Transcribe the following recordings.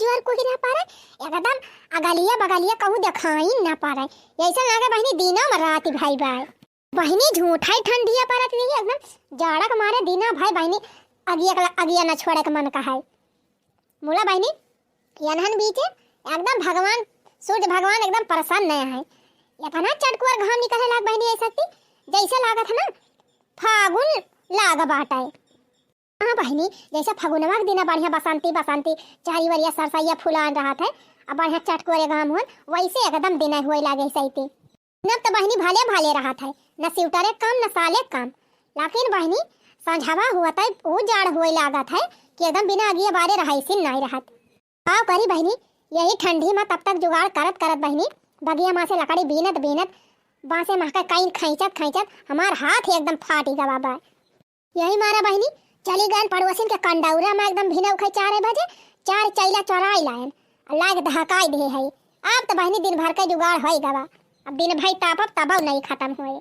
जोर को गिरा पा रहा एकदम अगलिया बगलिया कहूँ दिखाई ना पा रहा है। ऐसा लगा बहनी दिनों में रात भाई भाई बहनी झूठा ही ठंडिया पा रही है एकदम जाड़ा के मारे दिना भाई बहनी अगिया न छोड़े के मन का है मोला बहनी यनहन बीचे एकदम भगवान सूर्य भगवान एकदम परेशान नहीं है। इतना चटकुर घाम निकले लाग बहनी ऐसा जैसे लागत है ना फागुन लाग बाटा है। हाँ बहनी जैसे फगुनवा के दिन बढ़िया बसंती बसंती चारी वरिया सरसैया फुला रहा था अब बढ़िया चटकुरे घाम हो वैसे एकदम दिन हुए लागे सही नब तो बहनी भाले भाले रहा था न स्वेटरे कम न साले कम लेकिन बहनी संझावा हुआ था वो जाड़ हुए लागत है कि एकदम बिना अगिए बारे रहा नहीं रहत आओ करी बहनी यही ठंडी में तब तक जुगाड़ करत करत बहनी बगिया माँ से लकड़ी बीनत बीनत बांसे महका कहीं खींचत खींचत हमार हाथ एकदम फाटी गवा बा यही मारा बहनी चली गए पड़ोसिन के कंडौरा में एकदम भिनव खाई 4 बजे 4 चैला चौराई लायन लाग धकाई दे है। अब तो बहनी दिन भर का जुगाड़ होई गवा अब दिन भाई तापब तब नहीं खत्म होए।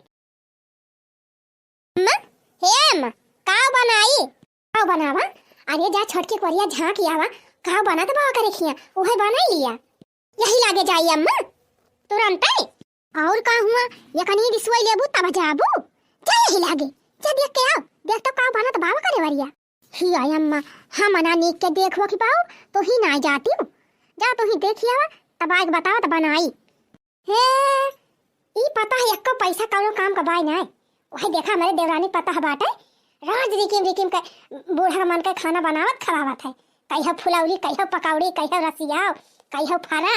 हेम काव बनाई काव बनावा अरे जा छोटकी कोरिया झांक आवा काव बना तो बा करे खिया ओहे बना लिया यही लागे जाई अम्मा तुरंत ही और का हुआ ये कनी दिसवई लेबू तब जाबू जा यही लागे जा देख के आओ देख तो काव बना तो बावा करे वरिया ही आई अम्मा हम ना नीक के देखो कि पाओ तो ही ना जाती हूं जा तो ही देखिया तब आग बताओ तो बनाई हे ई पता है एक्को पैसा कौनो काम का बाई ना ओहे देखा मेरे देवरानी पता है बाटे रोज रिकिम रिकिम के बूढ़ा मन के खाना बनावत खवावत है कहियो फुलौरी कहियो पकौड़ी कहियो रसिया कहियो फारा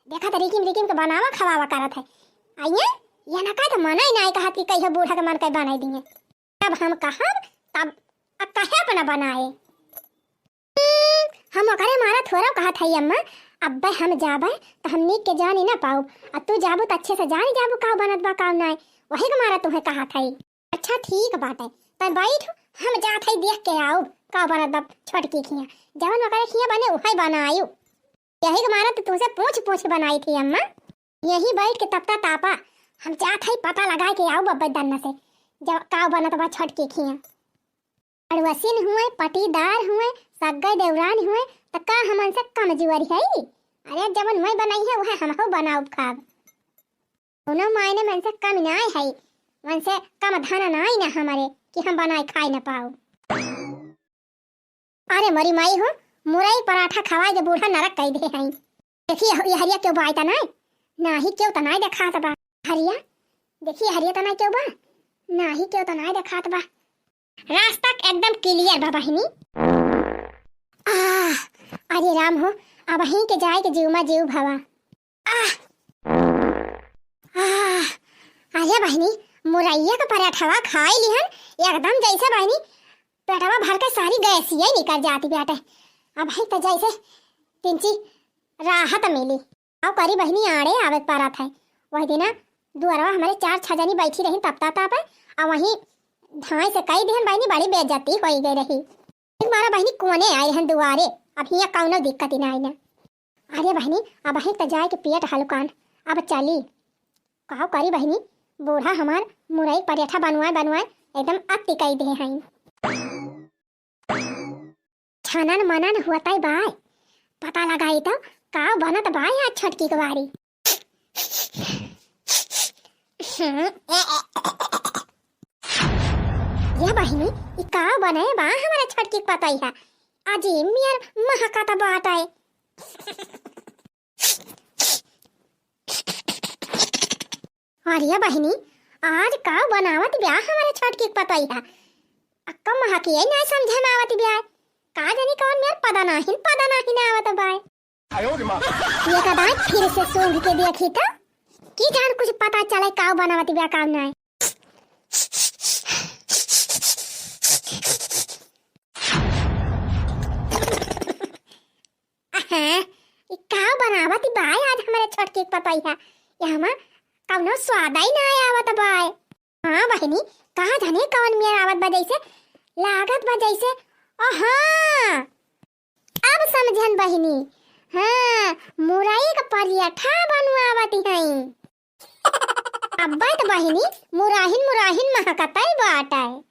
देखा तो रिकिम रिकिम के बनावा खवावा करत है आइए ये ना का तो मना ही नहीं कहा कि कहियो बूढ़ा के मन के बनाई दिए तब हम कहा तब कहे अपना बनाए हम करे मारा थोड़ा कहा था अम्मा अब हम जाबे तो हम नीक के जानी ना पाऊ अब तू जाबू तो अच्छे से जानी जाबू का बनत बा का नहीं वही के मारा तुम्हें कहा था। अच्छा ठीक बात है पर बैठ हम जात है देख के आओ का बनत बा छोटकी खिया जवन वकरे खिया बने वही बनायू यही के मारा तो तुमसे पूछ पूछ बनाई थी अम्मा यही बैठ के तपता तापा हम जात है पता लगा के आओ बब्बे दन्ना से जब का बनत बा छोटकी खिया अड़वसिन हुए पटीदार हुए सग्गा देवरान हुए तो का हमन से कमजोरी है अरे जवन मैं बनाई है वह हमको बनाओ खाब दोनों मायने मन से कम ना है मन से कम धन ना ना हमारे कि हम बनाए खाए न पाओ। अरे मरी माई हो मुरई पराठा खवाए के बूढ़ा नरक कह दे हैं देखिए ये हरिया क्यों बाई तना ना ही क्यों तना देखा बा हरिया देखिए हरिया तना क्यों बा ना ही क्यों तना देखा बा रास्ता एकदम क्लियर बा बहिनी अरे राम हो अब ही के जाए के जीव में जीव भवा अरे बहनी मुरैया का पराठवा खाई लिहन एकदम जैसे बहनी पेटवा भर के सारी गैसिया निकल जाती बेटे अब ही तो जैसे तिंची राहत मिली अब करी बहनी आड़े आवे पारा था वही दिना दुआरवा हमारे 4-6 जनी बैठी रही तपता तापे और वहीं धाई से कई दिन बहनी बड़ी बेइज्जती हो गई रही एक बार बहनी कोने आई हन दुआरे अब यहाँ कौनो दिक्कत ही नहीं ना अरे बहनी अब ही तो जाए के पेट हल्कान अब चली कहो करी बहनी बूढ़ा हमार मुरई पराठा बनवाए एकदम अति कई दे हैं छनन मनन होता ही बाय पता लगाई तो का बनत बाय आज छोटकी कुवारी ये बहनी ये का बने बा हमारे छोटकी पता ही है अजी मियर महकाता बात है अरे बहनी आज का बनावत ब्याह हमारे छोटकी पता ही है अक्का महकी है ना समझे में आवत ब्याह का जानी कौन मेर पता नहीं आवत बाय ये कदा फिर से सूंघ के देखी तो की जान कुछ पता चले का बनावत ब्याह काम नहीं बनावत बाय आज हमारे छोटकी पता ही है यहाँ कौनो स्वाद ही ना आवत बाय हाँ बहनी कहा जाने कौन मेरा आवत बा जैसे लागत बा जैसे हाँ अब समझन बहनी हाँ मुरई का पराठा बनवावती हैं अब तो बहनी मुराहिन महकता ही बाटा है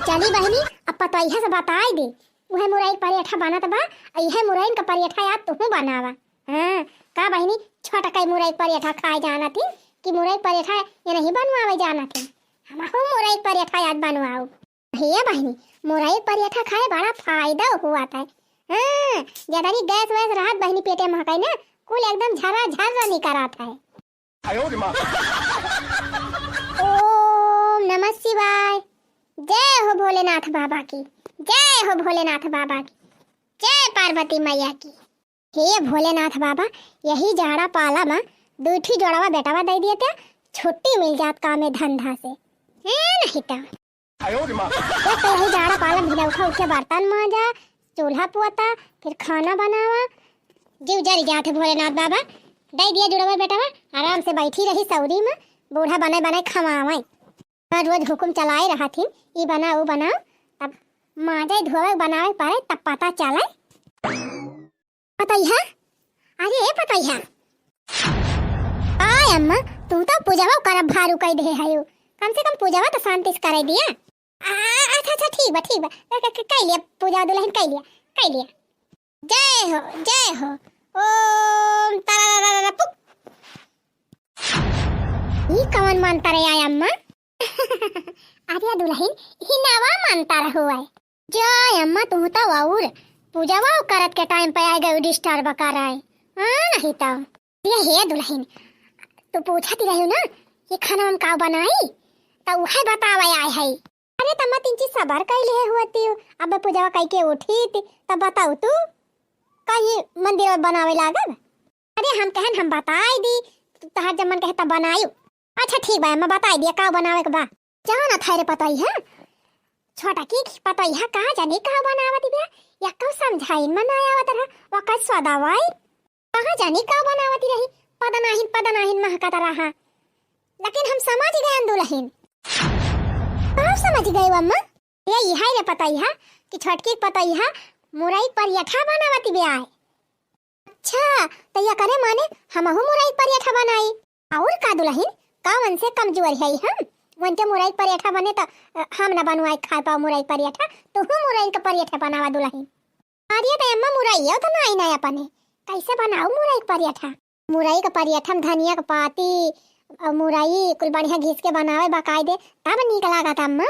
चली बहनी अब पतैया से बताई दे उहे मुरई पराठा बनत बा इहे मुरई का पराठा याद तू बनावा। हां का बहिनी छोटा कई मुरई पराठा खाए जाना थी कि मुरई पराठा ये नहीं बनवावे जाना थी हम मुरई पराठा याद बनवाओ। हे बहिनी मुरई पराठा खाए बड़ा फायदा हुआ था। हां ज्यादा नहीं गैस वैस राहत बहिनी पेटे में कहीं ना कुल एकदम झरा झरा निकलत है। आयो रे मां। ओम नमः शिवाय। जय हो भोलेनाथ बाबा की, जय हो भोलेनाथ बाबा की, जय पार्वती मैया की। हे भोलेनाथ बाबा यही जाड़ा पाला में दूठी जोड़वा बेटावा दे दिए थे छुट्टी मिल जात काम धंधा से है नहीं तो आयो रे मां। तो यही जाड़ा पाला भिड़ा उठा उठ के बर्तन मांजा चूल्हा पुआता फिर खाना बनावा जीव जरी जाते भोलेनाथ बाबा दे दिया जुड़वा बेटावा आराम से बैठी रही सौरी में बूढ़ा बने बने खवावे रोज रोज हुकुम चलाए रहा थी ई बना वो बनाओ तब माजे धोवे बनावे पारे तब पता चले पतैया। अरे पतैया आय अम्मा तू तो पूजावा करब भारू कह दे है कम से कम पूजावा तो शांति से कर दिया। अच्छा अच्छा ठीक बा कह लिया पूजा दुल्हन कह लिया। जय हो ओम तारा पुक। ये कौन मानता रे आय अम्मा? अरे दुल्हन ही नवा मानता रहुआ है। जय अम्मा तू तो और पूजावा करत के टाइम पे आएगा डिस्टर्ब कर रहा है। हां नहीं तो ये हे दुल्हन तू पूछती रही ना ये खाना हम का बनाई तो वह बतावे आए है। अरे तम्मा तीन चीज सबर कई ले होती अब पूजावा कई के उठी थी तब बताऊ तू कहीं मंदिर में बनावे लागल। अरे हम कहन हम बताई दी तहार जब मन कहे तब बनायू। अच्छा ठीक बा मैं बताई दिया का बनावे के बा जाओ ना थारे पताई है छोटा की पताई है कहां जाने का बनावत बिया या का समझाई मनायावत रहा वका स्वादावाई कहां जाने का बनावत रही पदनाहिन महकत रहा लेकिन हम समझ गए दुल्हन। आप समझ गए अम्मा ये यही रे पताई है कि छोटकी पताई है मुरई पराठा बनावती बिया। अच्छा तो ये करे माने हमहु मुरई पराठा बनाई और का दुल्हन का मन से कमजोर है हम वंटे मुरई पराठा बने तो हम ना बनवाई खा पाओ मुरई पराठा तो हम मुरई का पराठा बनावा दुल्हन। अरे तो अम्मा मुरई हो तो नहीं नया अपने कैसे बनाओ मुरई पराठा? मुरई का पराठा में धनिया का पाती और मुरई कुल बढ़िया घिस के बनावे बकायदे तब निक लागत अम्मा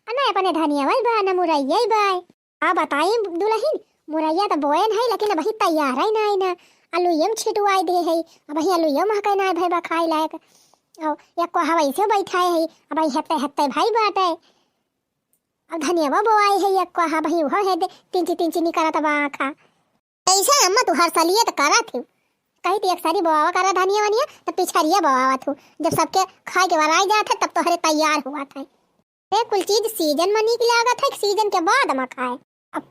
ना अपने धनिया वही बा ना मुरई यही बा। आ बताई दुल्हन मुरैया तो बोयन है लेकिन अभी तैयार है ना आलूयम छिटवाई दे है अब आलूयम महके ना भाई बा खाए लायक और एक को हवाई से बैठाए है अब हत्ते भाई बाटे अब धनिया बोआई है एक को हा भाई हो है दे तीन निकलत बा खा ऐसे अम्मा तू हर साल ये तो करा थी कही थी एक सारी बोआवा करा धनिया वनिया तो पिछड़िया बोआवा थू जब सबके खाए के वराई जात तब तो हरे तैयार हुआ था। कुल चीज सीजन में निक लागत है सीजन के बाद में खाए। अब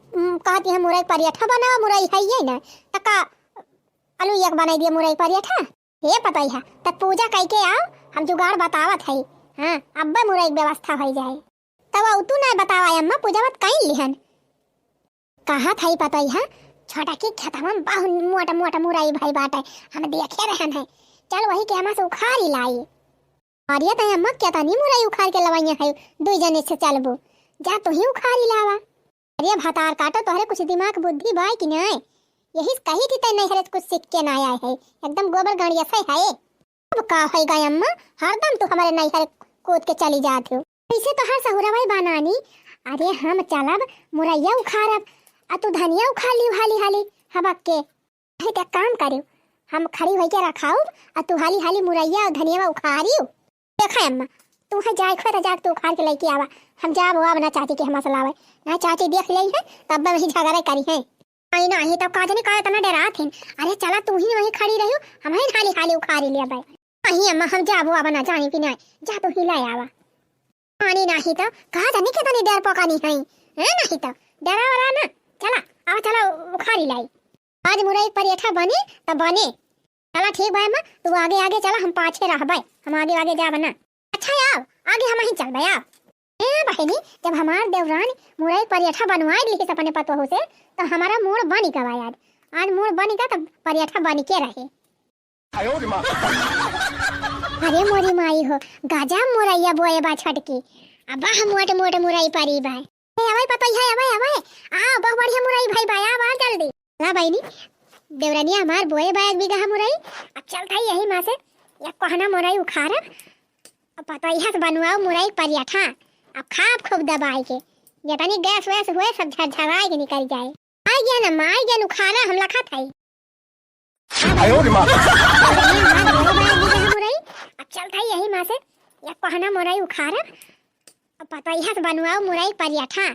कहती है मुरई पराठा बनाओ मुरई है ये ना तका आलू एक बनाई दिए मुरई पराठा ये पता ही है तब पूजा कई के आओ हम जुगाड़ बतावत है। हां अब मुरई व्यवस्था हो जाए तब तू ना बतावा अम्मा पूजा मत कहीं लिहन कहा था पता ही है छोटा की खेत में बहुत मोटा मुरई भाई बाटे हम देखे रहन है चल वही के हमारे से उखाड़ी लाई और ये तो अम्मा क्या तानी मुरई उखाड़ के लवाइया है दो जने से चलबो जा तो ही उखाड़ी लावा। अरे भतार काटो तोहरे कुछ दिमाग बुद्धि बाई कि नहीं यही कही थी तय नहीं हरे कुछ सीख के ना आया है एकदम गोबर गणिया से है। अब का है गई अम्मा हरदम तू हमारे नहीं हरे कूद के चली जाती हो ऐसे तो हर सहुरा भाई बनानी। अरे हम चलब मुरैया उखाड़ब आ तू धनिया उखाड़ ली हाली हबक के है तो काम करियो हम खड़ी होके रखाऊ आ तू हाली मुरैया और धनिया उखाड़ियो देखा अम्मा तू है जाए खो जाके तू उखाड़ के लेके आवा हम जाब आवा ना चाची के हमारे लावे ना चाची देख ली है तब वही झगड़ा करी है आई ना ही तब काजनी का इतना डरा थे। अरे चला तू ही वहीं खड़ी रहियो हम ही हाली उखाड़ी लिया भाई नहीं अम्मा हम जाब आवा ना जानी भी नहीं जा तू ही ले आवा पानी नहीं तो कहा जाने के तनी डर पकानी है नहीं तो डरा वाला ना चला चला उखाड़ी लाई आज मुरई पराठा बने तब बने चला ठीक भाई अम्मा तू आगे चला हम पाछे रह भाई हम आगे जा बना। अच्छा आओ आगे हम ही चल भाई आओ ए बहनी जब हमार देवरानी मुरई पराठा बनवाई ली अपने पतोह से तो हमारा मूड बनी गवा आज मूड बनी का तब पराठा बन के रहे। अरे मोरी माई हो गाजा मुरैया बोए बा छटकी अब हम मोटे मुरई परी बा आवाई पता है आवाई आवाई आ बहुत बढ़िया मुरई भाई भाई आ बाहर जल्दी ला बहनी देवरानिया हमार बोए बैग भी गहा मुरई अब चलता ही यही मां से या कहना मुरई उखाड़ अब पता ही है बनवाओ मुरई परियाठा अब खाब खूब दबाई के जतनी गैस वैस हुए सब झरझराए के निकल जाए आ गया ना मार गया उखाड़ा हम लखा था 哎呦我的妈！ अब चलता ही यही मां से या कहना मुरई उखाड़ अब पता ही है बनवाओ मुरई परियाठा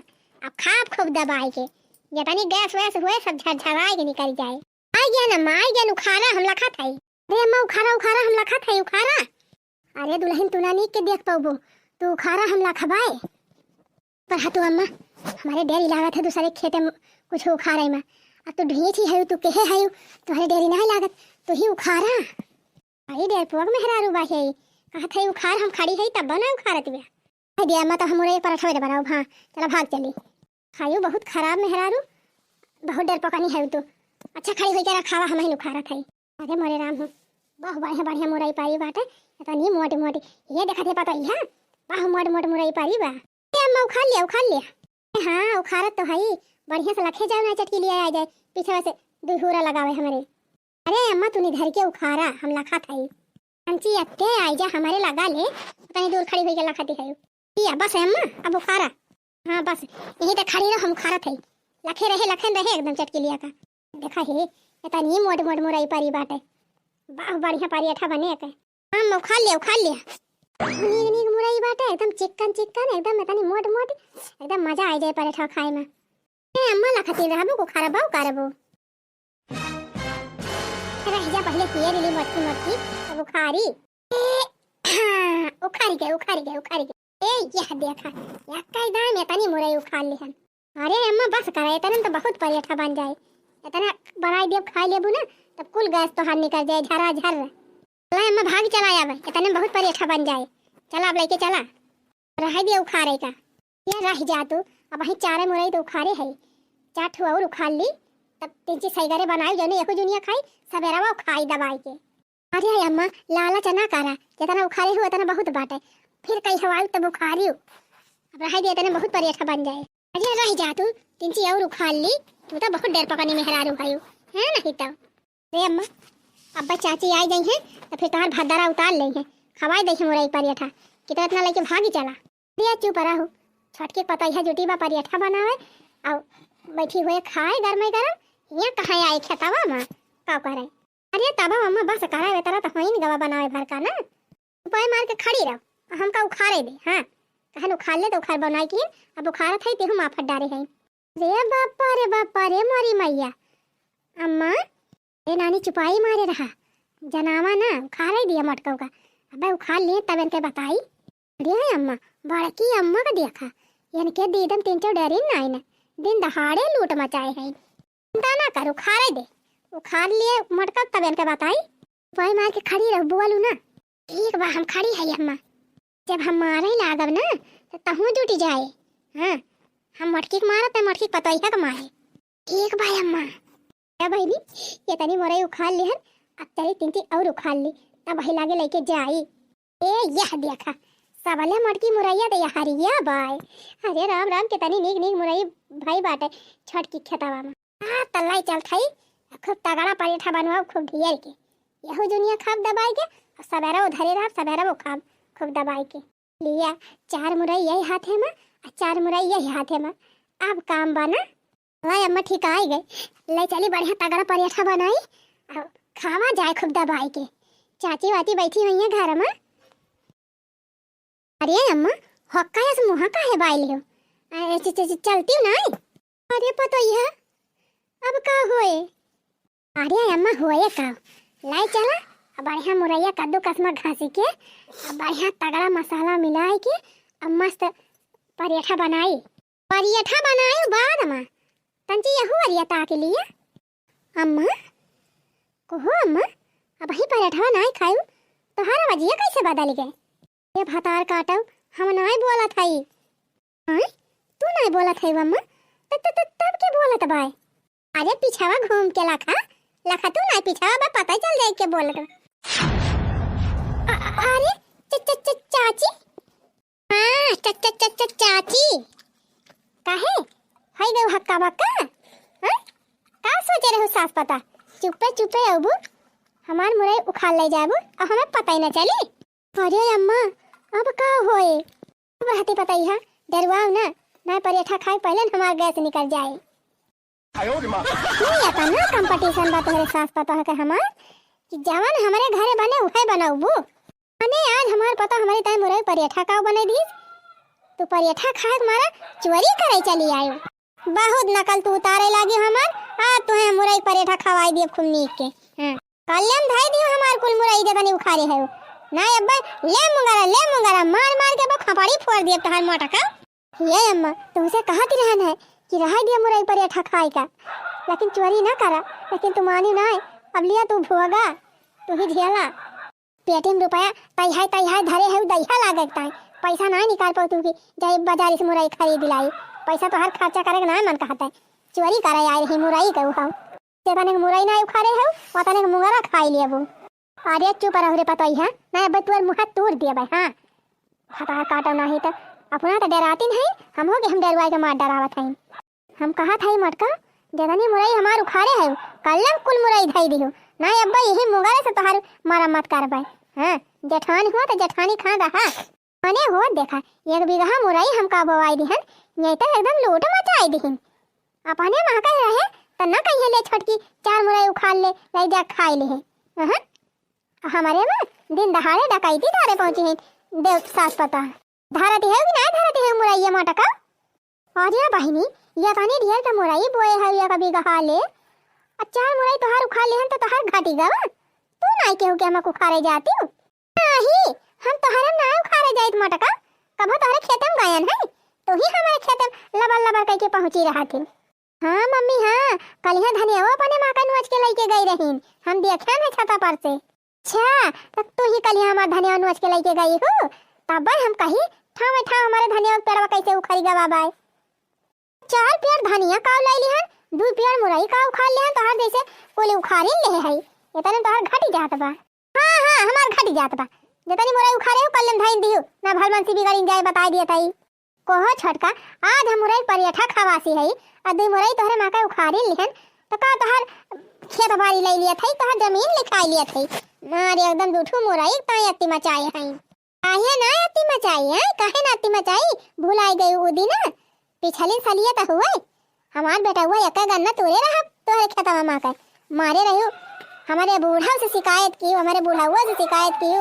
अब खाब खूब दबाई के जतनी गैस वैस हुए सब झरझराए के निकल जाए आ गया ना मार गया उखाड़ा हम लखा था अरे अम्मा उखाड़ा उखाड़ा हम लखा था उखाड़ा अरे दुल्हन तू ना नीक के देख पाबो तू उखाड़ा हम लखबाए पर हतु अम्मा हमारे डेरी लागत है दूसरे खेते में कुछ उखाड़े में अब तू ढीच ही है तू कहे है तुम्हारे डेरी नहीं लागत तू ही उखाड़ा अरे डेर पुअग मेहरारू बा है कहा था उखाड़ हम खड़ी है तब बना उखाड़त बे है दे अम्मा तो हमरे पराठा दे बनाओ हां चला भाग चली खायू बहुत खराब मेहरारू बहुत डर पकानी है तू अच्छा खड़ी होई के खावा हम ही उखाड़ा खाई अरे मोरे राम हो बहुत बढ़िया बढ़िया मुरई पारी बाटे इतनी मोटी मोटी ये देखा थे पता है बहुत मोटी मोटी मुरई पारी बा अम्मा उखाड़ लिया हाँ उखाड़त तो है बढ़िया से लखे जाओ ना चटकी लिया आ जाए पीछे से दुहूरा लगावे हमारे अरे अम्मा तूने धर के उखाड़ा हम लखा था अंची अत्ते आई जा हमारे लगा ले उतनी दूर खड़ी हुई के लखाती है ये बस है अम्मा अब उखाड़ा हाँ बस यही तो खड़ी रहो हम उखाड़ा थे लखे रहे एकदम चटकी लिया का देखा है इतनी मोट मोट मुरई पारी बाटे बहुत बढ़िया परियाठा बने के हम उखाड़ लिया नीक नीक मुरई बाटे एकदम चिकन चिकन एकदम इतनी मोट मोट एकदम मजा आ जाए पराठा खाए में ए अम्मा लखती रहबो को खराबो करबो रह जा पहले पिए ली मटकी मटकी अब उखाड़ी उखाड़ी गए ए यह देखा या कई दाम में इतनी मुरई उखाड़ ली हम अरे अम्मा बस करे इतना तो बहुत पराठा बन जाए इतना बनाई देव खा लेबू ना तब कुल गैस तो हाथ निकल जाए झरा झर चला अम्मा भाग चला आवे इतने बहुत पराठा बन जाए चला अब लेके चला रह दे उखाड़े का ये रह जा तू अब वही चारे मुरई तो उखाड़े है चार ठो और उखाड़ ली तब तीन चीज सही करे बनाई जो एको दुनिया खाई सवेरा वो खाई दवाई के अरे अम्मा लाला चना करा जितना उखाड़े हो उतना बहुत बाटे फिर कई हवाई तब उखाड़ी अब रह दे इतने बहुत पराठा बन जाए अरे रह जा तू तीन चीज और उखाड़ ली तू तो बहुत देर पकाने में हेरारू भाई है नहीं तो रे अम्मा अब्बा चाची आई गई हैं तो फिर तुम्हार भद्दारा उतार लेंगे खवाई देखे मुरई पराठा कितना इतना लेके भागी चला दिया चुप रहा छठ के पता है जुटी बा पराठा बनावे और बैठी हुए खाए गरम यहाँ कहाँ आई खेतावा माँ का करे अरे तबा मम्मा बस करावे तरह तो वहीं गवा बनावे भर का ना उपाय मार के खड़ी रहो हम का उखाड़े दे हाँ कहन उखाड़ ले तो उखाड़ बनाई की अब उखाड़ा था तेहू माफत डारे हैं रे बापा रे मोरी मैया अम्मा ए नानी चुपाई मारे रहा जनावा ना उखाड़ दिया मटकौ का अब उखाड़ लिए तब इनके बताई अरे अम्मा बड़की अम्मा का देखा यानी के दीदम तीन चौ डरी ना ना दिन दहाड़े लूट मचाए हैं चिंता ना कर उखाड़ दे उखाड़ लिए मटका तब इनके बताई वही मार के खड़ी रह बुआ लू ना एक बार हम खड़ी है अम्मा जब हम मारे लागब ना तो तहु जुटी जाए हाँ हम मटकी मारत है मटकी पता ही है मारे एक बार अम्मा क्या बहनी ये तनी मोरई उखाड़ ली हन अब चली तीन और उखाड़ ली तब वही लागे लेके जाई ए यह देखा सबले मटकी मुरैया दे हरिया बाय अरे राम राम के तनी नीक नीक मुरई भाई बाटे छठ की खेतावा में आ तल्लाई चल थाई खूब तगड़ा पराठा बनवाओ खूब ढेर के यहू दुनिया खाब दबाई के और सवेरा उधरे रह सवेरा वो खाब खूब दबाई के लिया चार मुरई यही हाथे में और चार मुरई यही हाथे में अब काम बना लाई अम्मा ठीक आई गई ले चली बढ़िया तगड़ा पराठा बनाई और खावा जाए खूब दबाई के चाची वाची बैठी हुई है घर में अरे अम्मा हक्का या मुहा का है बाइल हो चलती हूँ ना अरे पता ही है अब का होए अरे अम्मा होए का लाई चला अब बढ़िया मुरैया कद्दू कसमा घासी के अब बढ़िया तगड़ा मसाला मिलाई के अब मस्त पराठा बनाई बाद अम्मा तंची यहू अरियता के लिए अम्मा कहो अम्मा अब ही पराठा बनाई खाऊ तोहारा वजिया कैसे बदल गए ये भतार काटो हम नहीं बोला थाई हां तू नहीं बोला थाई अम्मा तब के बोलत बाय अरे पिछावा घूम के लखा तू नहीं पिछावा बा पता चल जाए के बोलत अरे चाची हां चाची काहे हई गयो हक्का बक्का हां का सोचे रहो सास पता चुपे अबू हमार मुरई उखाड़ ले जाबू अब हमें पता ही ना चली। अरे अम्मा अब का होए अब रहती पता ही है डरवाओ ना ना परेठा खाए पहले न हमार गैस निकल जाए। 哎呦我的妈！ नहीं आता ना कंपटीशन बा तोहरे सास पता है हमार कि जवन हमारे घरे बने उहे बनाऊबू अने आज हमार पता हमारी ताई मुरई परेठा का बने दी तू परेठा खाए मारा चोरी करे चली आयो बहुत नकल तू उतारे लागी हमार आ तुहे मुरई परेठा खवाई दिए खूब नीक के हां कल्यम धाई दियो हमार कुल मुरई दे तनी उखाड़े है ना अब्बा ले मुंगरा मार मार के बा खपाड़ी फोड़ दिए तहार मोटा का। ये अम्मा तुमसे कहती रहन है कि रहा दिया मुरई परेठा खाए का लेकिन चोरी ना करा लेकिन तू मानी ना अब लिया तू भोगा तू ही झेला पेटी में रुपया तई है धरे है दैहा लागत है पैसा ना निकाल पाऊ तू की जाए बाजार से मुरई खरीद लाई पैसा तो हर खर्चा करे ना मन कहता है चोरी करे आए रही मुरई कहू खाऊ तेतने मुरई ना उखाड़े है पतने मुंगरा खाई लिए वो अरे चुप रहो रे पता ही है ना अब तू मुंह तोड़ दिया भाई हां खता काटो नहीं तो अपना तो डराती नहीं हम हो के हम डरवाए के मार डरावत है हम कहा था मटका जदनी मुरई हमार उखाड़े है कल्लम कुल मुरई धई दियो ना अब्बा यही मुंगरे से तोहार मारा मत करबे हां जेठानी हुआ तो जेठानी खा रहा मने हो देखा एक बीघा मुरई हम का बवाई दिहन नहीं तो एकदम लूट मचाई दिहन अपने महका रहे त न कहिए ले छटकी चार मुरई उखाड़ ले जा खाई ले हां हमारे में दिन दहाड़े डकैती धारे पहुंची है देव सास पता धारती है कि ना धारती है मुरई मटका और या बहिनी या तानी ढेर का मुरई बोए है या कभी गहा ले चार मुरई तोहार उखाड़ लेहन तो तोहार घाटी गवा तू नहीं केहू के हम उखाड़े जाती हूं नहीं हम तोहरा ना उखाड़े जाइत मटका कब तोहरे खेत में गायन है तो ही हमारे खेत में लबर लबर करके पहुंची रहा थी। हां मम्मी हां कल यहाँ धनिया अपने मां का नोच के लेके गई रहीन हम देखे ना छता पर से अच्छा तब तू ही कल यहाँ हमार धनिया नोच के लेके गई हो तब हम कही ठाव हमारे धनिया पेड़वा कैसे उखाड़ी गवा बाय चार पेड़ धनिया का लाई लिहन दो पेड़ मुरई का उखाड़ लिहन तोहर जैसे कोले उखाड़ी ले है इतने तोहर घटी जात बा। हां हमार घटी जात बा जतनी मुरई उखाड़े हो कल्लम धाइन दियो ना भलमनसी बिगड़ी जाए बता दिए तई कोहो छटका आज हम मुरई परेठा खवासी है आ दो मुरई तोहरे मां का उखाड़ी लिहन तो का तोहर खेत बाड़ी ले लिया थई तोहर जमीन लिखाई लिया थई मारे एकदम दूठू मुरई ताई अति मचाई है काहे ना अति मचाई है काहे ना अति मचाई भुलाई गई उ दिन पिछली सलिया त हुए हमार बेटा हुआ एक गन्ना तोरे रहा तोरे खेतवा मां का मारे रहियो हमारे बूढ़ा से शिकायत की हमारे बूढ़ा हुआ से शिकायत की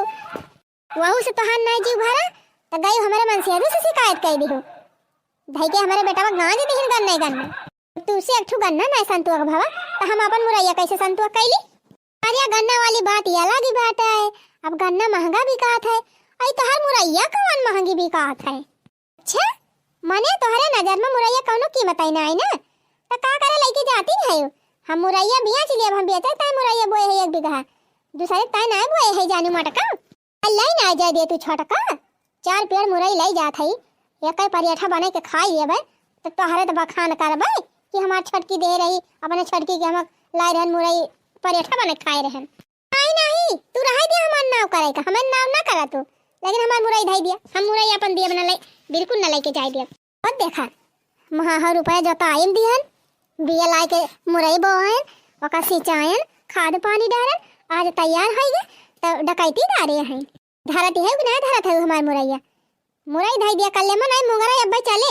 वहू से तोहार ना जीव भरा तो गई हमारे मनसिया से शिकायत कर दी हो धई के हमारे बेटा गांज दिहन गन्ना तुसे एक ठू गन्ना ना संतुआ भवा तो हम अपन मुरैया कैसे संतुआ कैली अरे गन्ना वाली बात ये अलग ही बात है अब गन्ना महंगा बिकात है आई तोहार मुरैया कौन महंगी बिकात है। अच्छा मने तोहरे नजर में मुरैया कौनो कीमत ही ना आई ना तो का करे लेके जाती है हम मुरैया बिया चलिए हम बेचे ताई मुरैया बोए है एक बीघा दूसरे ताई ना बोए है जानी मटका अल्लाह ना जा दे तू छोटका चार पेड़ मुरई लाई जात है एक परेठा बने के खाई लेबे तो तोहरे तो बखान करबे कि हमार छटकी दे रही अपने छटकी के हम लाई रहन मुरई परेठा बने खाए रहन नहीं तू रह दे हमार नाव करे का हमार नाव ना करा तू लेकिन हमार मुरई धाई दिया हम मुरई अपन दिए बना ले बिल्कुल ना लेके जाए दिया और देखा महा रुपया जो टाइम दिहन बिया लाई के मुरई बोहन ओका सिंचायन खाद पानी डालन आज तैयार हो गए तो डकैती डारे हैं धरती है कि ना धरत है हमार मुरैया मुरई धाई दिया कल मन आई मुंगरा अब्बा चले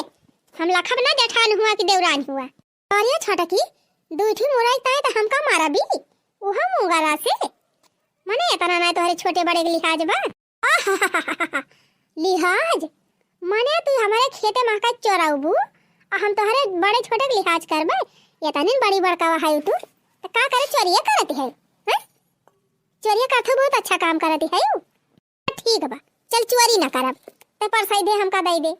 हम लखब ना जेठान हुआ कि देवरान हुआ और ये छोटकी दूठी मुरई ताए तो हमका मारा भी उहा मुंगरा से मने इतना ना तोहरे छोटे बड़े के लिहाज बा लिहाज मने तू हमारे खेते में का चोराऊबू और हम तोहरे बड़े छोटे के लिहाज करबे ये तनिन बड़ी बड़का है तू तो का करे चोरिया करती है हैं चोरिया करत बहुत अच्छा काम करती है ठीक बा चल चोरी ना करब ते परसाई दे हमका दे दे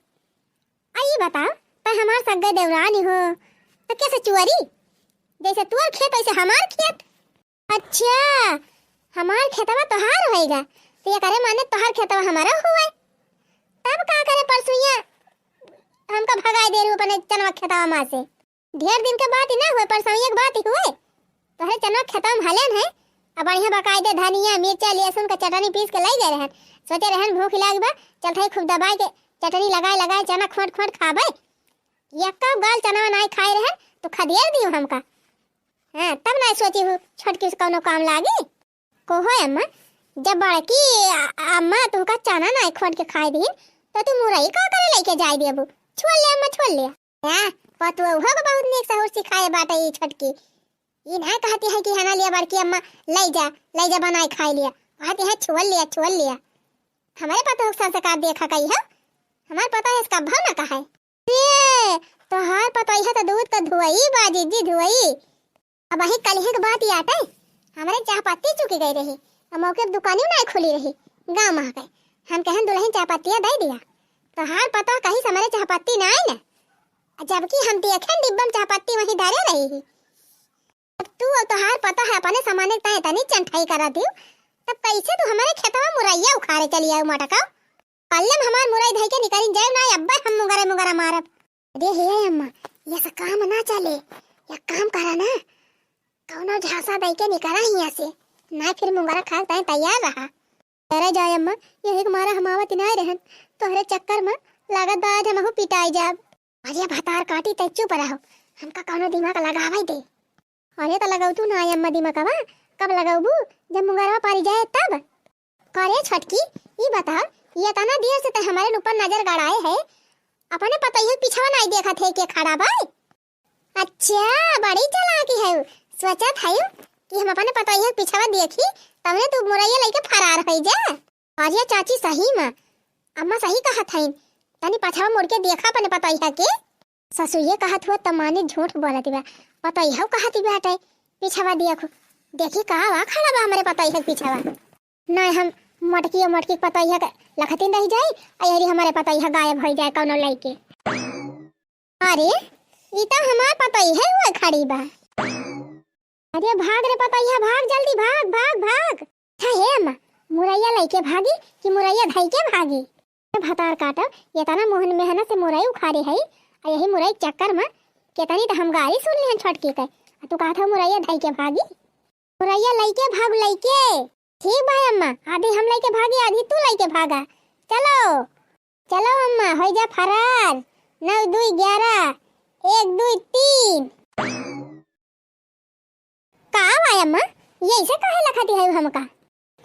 आई बता त हमार सगे देवरानी हो तो कैसे चोरी जैसे तोर खेत वैसे हमार खेत अच्छा हमार खेतवा तोहार होएगा तो ये करे माने तोहार खेतवा हमारा हुआ तब का करे परसुइया हमका भगाई दे रही अपने चनवा खेतवा मां से ढेर दिन के बाद ही ना हुए परसुइया के बात ही हुए तोहरे चनवा खेतवा में हलन है अब बढ़िया बकायदे धनिया मिर्चा लहसुन का चटनी पीस के लाई गए रहन सोचे रहन भूख लाग बा चल थे खूब दबाई के चटनी लगाए लगाए चना खोट खोट खाबे यक्का गाल चना नहीं खाए रहे तो खदिया दियो हमका। हाँ तब नहीं सोची हूँ छोटकी से कौनो काम लागी को हो अम्मा। जब बड़की अम्मा तुमका चना नहीं खोद के खाए दी तो तू मुरई का करे लेके जाए देबू। छोड़ ले अम्मा छोड़ ले। हां पतवा हो बहुत नीक सहूर सिखाए बाटे ई छोटकी। ई नहीं कहती है कि हना लिया बड़की अम्मा ले जा बनाई खाए लिया। कहती है छोड़ लिया। हमारे पता हो संस्कार देखा कही है। हमारे पता है इसका भाव ना कहा है। ये तो हार पता है तो दूध का धुआई बाजी जी धुआई। अब वही कल ही की बात ही आते हमारे चाय पत्ती चुकी गई रही और मौके पर दुकानें नहीं खुली रही। गांव में गए हम कहें दुल्हन चाय पत्तियां दे दिया तो हार पता कहीं से हमारे चाय पत्ती ना आई ना। जबकि हम देखें डिब्बा में चाय पत्ती वहीं धरे रही ही। अब तू तो हार पता है अपने सामाने तय तनी चंठाई करा दियो तब कैसे तू हमारे खेतवा मुरैया उखाड़े चली आओ मटका। कल्ले हमार मुरई धई के निकली जाए ना अब्बा हम मुगरा मारब। अरे हे अम्मा ये सब काम ना चले या काम करा ना कौनो झांसा दई के निकला हिया से ना फिर मुंगरा खा ताई तैयार रहा। अरे जाय अम्मा ये एक मारा हमावत नहीं रहन तोहरे चक्कर में लागत बाद हम पिटाई जाब। अरे भतार काटी तै चुप रहो हमका कौनो दिमाग लगावई दे। अरे तो लगाऊ तू ना अम्मा दिमागवा कब लगाऊबू जब मुंगरवा पारी जाए तब। करे छटकी ई बताओ ये तना देर से ते हमारे ऊपर नजर गड़ाए है अपने पता ही पीछवा नहीं देखा थे के खड़ा भाई। अच्छा बड़ी चालाकी है सोचा था कि हम अपने पता ही पीछवा देखी तबने तू मुरैया लेके फरार हो जा। और ये चाची सही में अम्मा सही कहा था तनी पछवा मुड़ के देखा अपने पता ही के ससुर ये कहा हुआ तमानी झूठ बोलती बा। पता ही कहती बेटा पीछवा देखी कहा वा खड़ा बा हमारे पता ही पीछवा नहीं हम मटकी पता ही लखतीन रह जाए अरे हमारे पता ही गायब हो जाए कौनो लइके। अरे ई तो हमार पता ही है वो खड़ी बा। अरे भाग रे पता ही भाग जल्दी भाग। था हे अम्मा मुरैया लइके भागी कि मुरैया धई के भागी। भतार काटब ये तना मोहन मेहनत से मुरई उखाड़ी है और यही मुरई चक्कर में केतनी तो हम गाड़ी सुन ली छोटकी के तू कहा था मुरैया धई के भागी। मुरैया लइके भाग लइके ठीक भाई अम्मा आधी हम लइके भागी आधी तू लइके भागा। चलो अम्मा हो जा फरार 9 2 11 1 2 3। का भाई अम्मा ये ऐसे काहे लखती है हमका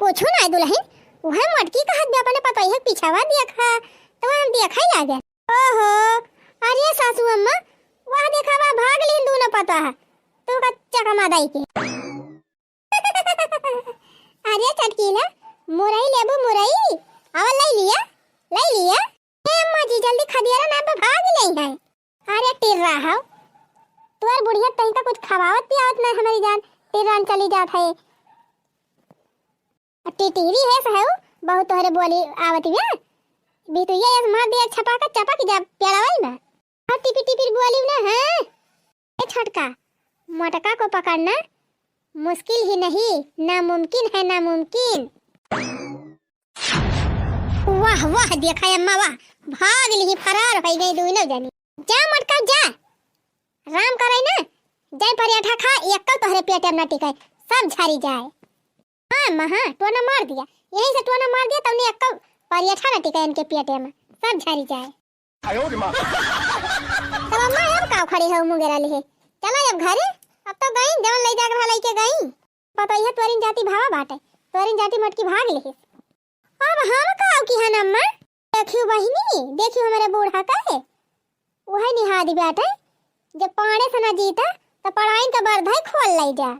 कुछ ना दुल्हन वह मटकी कहत बे अपने पता है पीछावा देखा तो हम देखा ही लागे। ओहो अरे सासू अम्मा वह देखावा भाग ली तू न पता है तू का चकमा दाई के। अरे चटकीला मुरई लेबू मुरई आवा ले लिया ए अम्मा जी जल्दी खदियारा ना पे भाग नहीं है। अरे टिर रहा तोर बुढ़िया तई का कुछ खवावत पियावत ना हमारी जान टिरान चली जात है। टिटिरी है सहु बहुत तोहरे बोली आवत बे भी तो ये मार दे छपा का चपक जा प्यारावल में और टिपी बोली ना है। ए छटका मटका को पकड़ना मुश्किल ही नहीं नामुमकिन है नामुमकिन। वाह देखा अम्मा वाह भाग ली फरार हो गई दोनों जनी। जा मटका जा राम करे ना जाय पराठा खा एक तोहरे पेट में न टिके सब झरी जाए। हाँ मां हाँ टोना मार दिया यहीं से टोना मार दिया तबने एक पराठा न टिके इनके पेट में सब झरी जाए। तब अम्मा अब का खड़ी है मुंगेरा ले चला अब घरे अब तो गई जवन ले जाकर भलाई के गई पता है तोरिन जाति भावा बाटे तोरिन जाति मटकी भाग ले। अब हम काव की हन अम्मा देखियो बहिनी देखियो हमारे बूढ़ा का है वह निहादी बेटा जब पाने से न जीता तो पढ़ाई का बरधाई खोल ले जा।